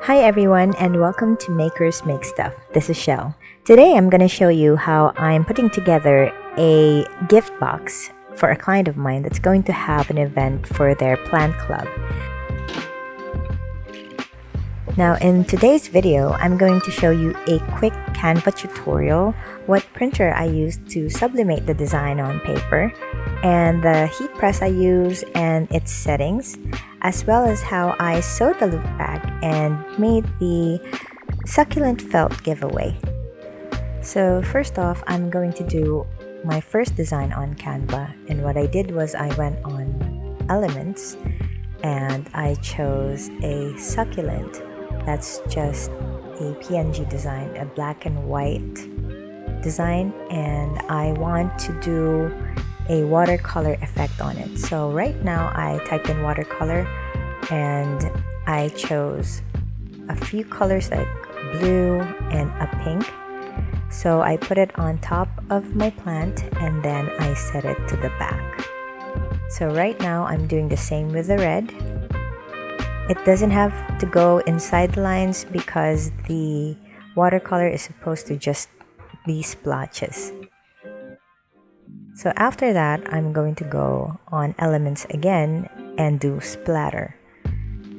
Hi everyone and welcome to Makers Make Stuff. This is Shell. Today I'm going to show you how I'm putting together a gift box for a client of mine that's going to have an event for their plant club. Now in today's video, I'm going to show you a quick Canva tutorial, what printer I use to sublimate the design on paper, and the heat press I use and its settings, as well as how I sewed the loop bag and made the Succulent Felt giveaway. So first off, I'm going to do my first design on Canva, and what I did was I went on Elements and I chose a succulent. That's just a PNG design, a black and white design, and I want to do a watercolor effect on it. So right now I typed in watercolor and I chose a few colors like blue and a pink. So I put it on top of my plant and then I set it to the back. So right now I'm doing the same with the red. It doesn't have to go inside the lines because the watercolor is supposed to just be splotches. So after that, I'm going to go on Elements again and do Splatter.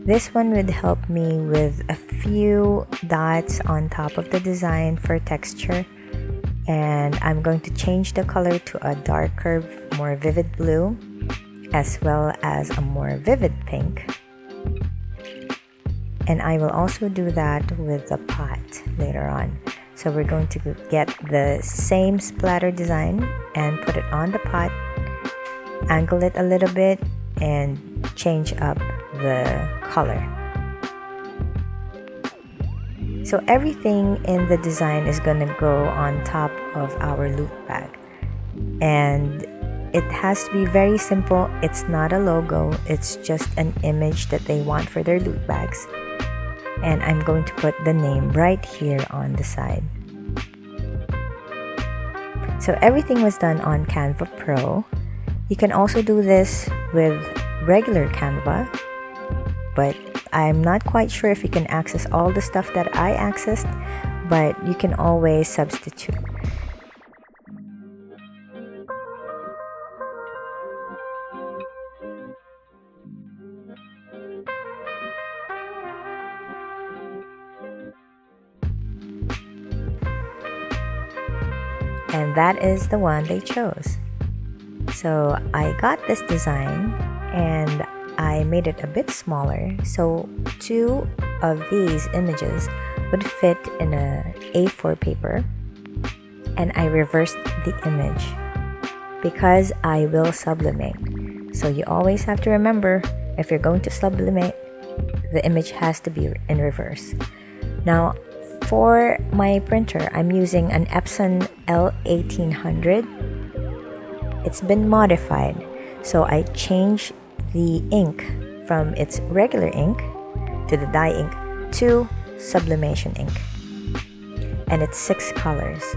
This one would help me with a few dots on top of the design for texture. And I'm going to change the color to a darker, more vivid blue, as well as a more vivid pink. And I will also do that with the pot later on. So we're going to get the same splatter design and put it on the pot, angle it a little bit, and change up the color. So everything in the design is going to go on top of our loop bag. And it has to be very simple. It's not a logo, it's just an image that they want for their loop bags. And I'm going to put the name right here on the side. So everything was done on Canva Pro. You can also do this with regular Canva, but I'm not quite sure if you can access all the stuff that I accessed, but you can always substitute. And that is the one they chose. So I got this design and I made it a bit smaller, so two of these images would fit in a A4 paper, and I reversed the image because I will sublimate. So you always have to remember, if you're going to sublimate, the image has to be in reverse. Now for my printer, I'm using an Epson L1800. It's been modified, so I changed the ink from its regular ink to the dye ink to sublimation ink, and it's 6 colors.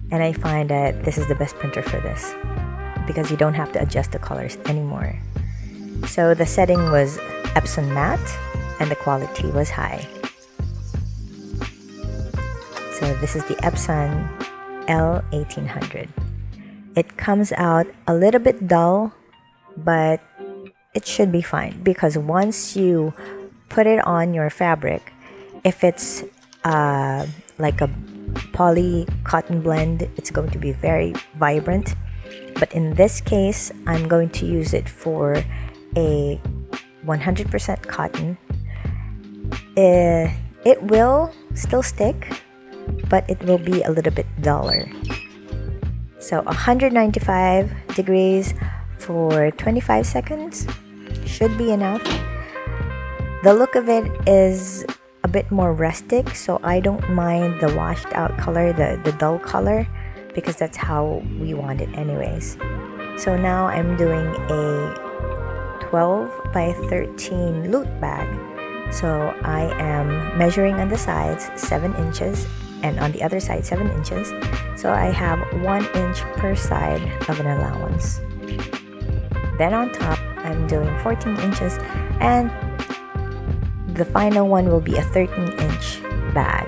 And I find that this is the best printer for this because you don't have to adjust the colors anymore. So the setting was Epson matte and the quality was high. So this is the Epson L1800. It comes out a little bit dull, but it should be fine because once you put it on your fabric, if it's like a poly cotton blend, it's going to be very vibrant. But in this case, I'm going to use it for a 100% cotton. It will still stick, but it will be a little bit duller. So 195 degrees for 25 seconds should be enough. The look of it is a bit more rustic, so I don't mind the washed out color, the dull color, because that's how we want it anyways. So now I'm doing a 12 by 13 loop bag. So I am measuring on the sides 7 inches and on the other side 7 inches. So I have 1 inch per side of an allowance. Then on top, I'm doing 14 inches and the final one will be a 13-inch bag.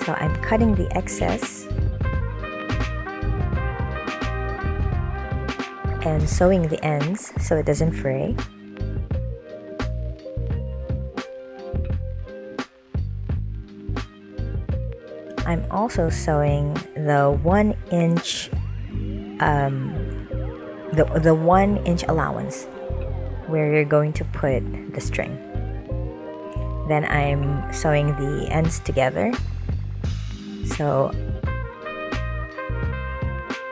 So I'm cutting the excess and sewing the ends so it doesn't fray. I'm also sewing the 1-inch the 1-inch allowance where you're going to put the string. Then I'm sewing the ends together, so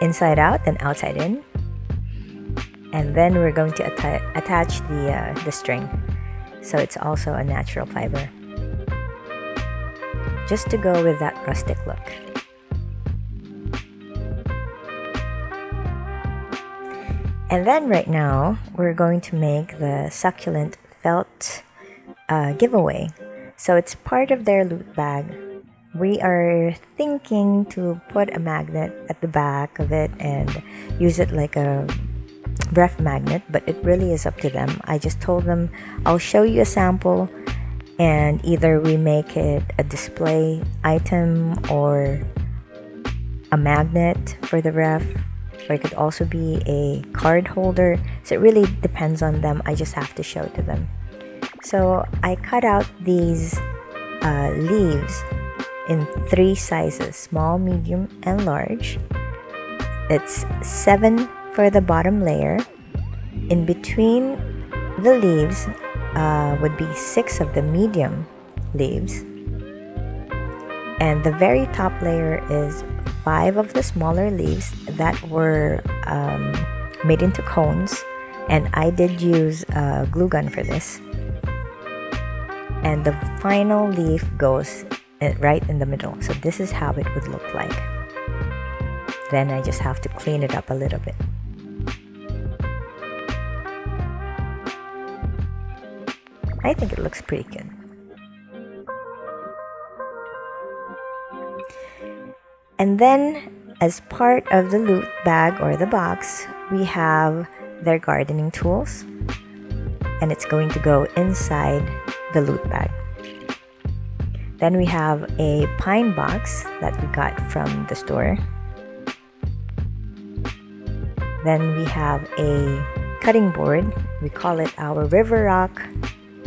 inside out and outside in, and then we're going to attach the string so it's also a natural fiber, just to go with that rustic look. And then right now we're going to make the Succulent Felt giveaway. So it's part of their loot bag. We are thinking to put a magnet at the back of it and use it like a ref magnet, but it really is up to them. I just told them I'll show you a sample, and either we make it a display item or a magnet for the ref, or it could also be a card holder. So it really depends on them. I just have to show it to them. So I cut out these leaves in 3 sizes: small, medium, and large. It's 7 for the bottom layer. In between the leaves would be 6 of the medium leaves, and the very top layer is 5 of the smaller leaves that were made into cones, and I did use a glue gun for this. And the final leaf goes right in the middle, so this is how it would look like. Then I just have to clean it up a little bit. I think it looks pretty good. And then, as part of the loot bag or the box, we have their gardening tools, and it's going to go inside the loot bag. Then we have a pine box that we got from the store. Then we have a cutting board. We call it our River Rock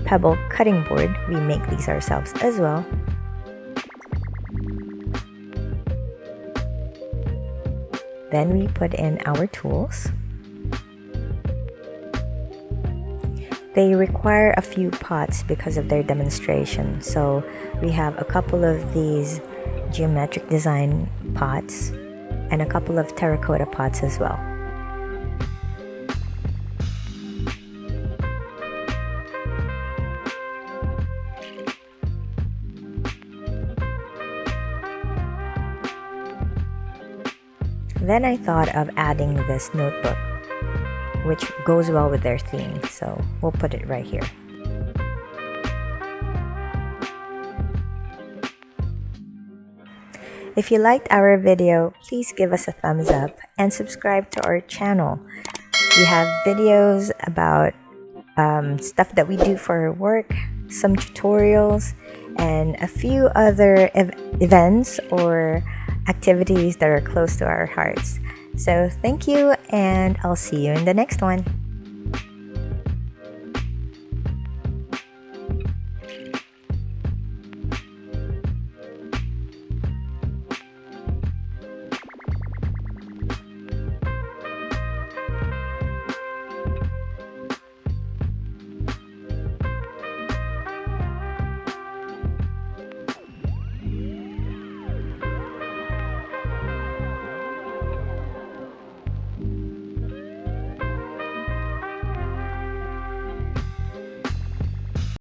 Pebble cutting board. We make these ourselves as well. Then we put in our tools. They require a few pots because of their demonstration. So we have a couple of these geometric design pots and a couple of terracotta pots as well. Then I thought of adding this notebook, which goes well with their theme, so we'll put it right here. If you liked our video, please give us a thumbs up and subscribe to our channel. We have videos about stuff that we do for our work, some tutorials, and a few other events or activities that are close to our hearts. So thank you, and I'll see you in the next one.